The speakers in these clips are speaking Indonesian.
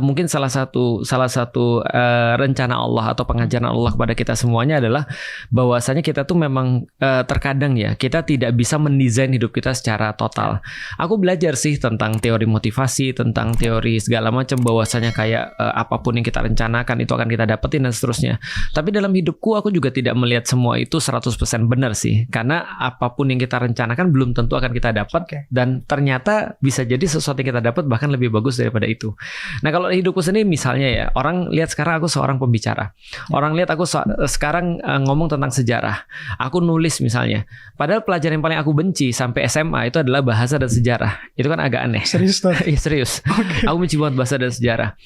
mungkin salah satu rencana Allah atau pengajaran Allah kepada kita semuanya adalah bahwasanya kita tuh memang terkadang ya kita tidak bisa mendesain hidup kita secara total. Aku belajar sih tentang teori motivasi, tentang teori segala macam, bahwasanya kayak apapun yang kita rencanakan itu akan kita dapetin dan seterusnya. Tapi dalam hidupku aku juga tidak melihat semua itu 100% benar sih, karena apapun yang kita rencanakan belum tentu akan kita dapat, dan ternyata bisa jadi sesuatu yang kita dapat bahkan lebih bagus daripada itu. Nah, kalau hidupku sendiri misalnya ya, orang lihat sekarang aku seorang pembicara. Orang lihat aku sekarang ngomong tentang sejarah. Aku nulis misalnya. Padahal pelajaran yang paling aku benci sampai SMA itu adalah bahasa dan sejarah. Itu kan agak aneh. Serius tuh? Iya, serius. Aku benci banget bahasa dan sejarah.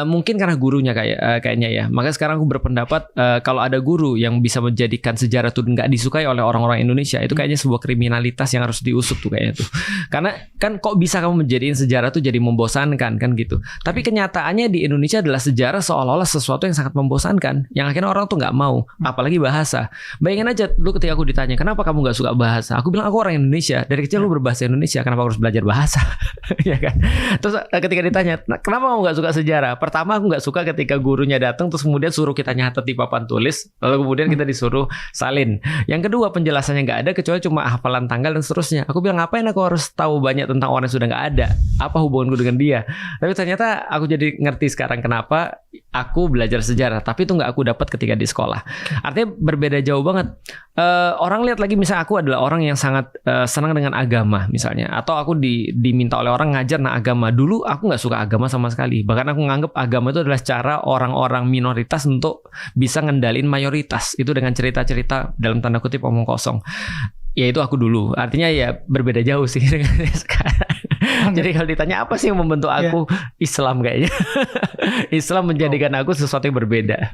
Mungkin karena gurunya kayaknya ya. Makanya sekarang aku berpendapat kalau ada guru yang bisa menjadikan sejarah itu nggak disukai oleh orang-orang Indonesia, itu kayaknya sebuah kriminalitas yang harus diusut tuh kayaknya tuh. Karena kan kok bisa kamu menjadiin sejarah tuh jadi membosankan kan gitu. Tapi kenyataannya di Indonesia adalah sejarah seolah-olah sesuatu yang sangat membosankan, yang akhirnya orang tuh nggak mau, apalagi bahasa. Bayangin aja dulu ketika aku ditanya, kenapa kamu nggak suka bahasa? Aku bilang aku orang Indonesia, dari kecil lu berbahasa Indonesia, kenapa harus belajar bahasa? Ya kan? Terus ketika ditanya, kenapa kamu nggak suka sejarah? Pertama aku nggak suka ketika gurunya datang terus kemudian suruh kita nyatet di papan tulis, lalu kemudian kita disuruh salin. Yang kedua penjelasannya nggak ada kecuali cuma hafalan tanggal dan seterusnya. Aku bilang ngapain aku harus tahu banyak tentang orang yang sudah nggak ada? Apa hubunganku dengan dia? Tapi ternyata aku jadi ngerti sekarang kenapa aku belajar sejarah, tapi itu nggak aku dapat ketika di sekolah. Artinya berbeda jauh banget. Orang lihat lagi misalnya aku adalah orang yang sangat senang dengan agama misalnya, atau aku diminta oleh orang ngajar tentang agama. Dulu aku nggak suka agama sama sekali. Bahkan aku nganggap agama itu adalah cara orang-orang minoritas untuk bisa ngendalin mayoritas. Itu dengan cerita-cerita dalam tanda kutip omong kosong. Ya itu aku dulu. Artinya ya berbeda jauh sih dengan sekarang. Jadi kalau ditanya apa sih yang membentuk aku, Islam kayaknya. Islam menjadikan aku sesuatu yang berbeda.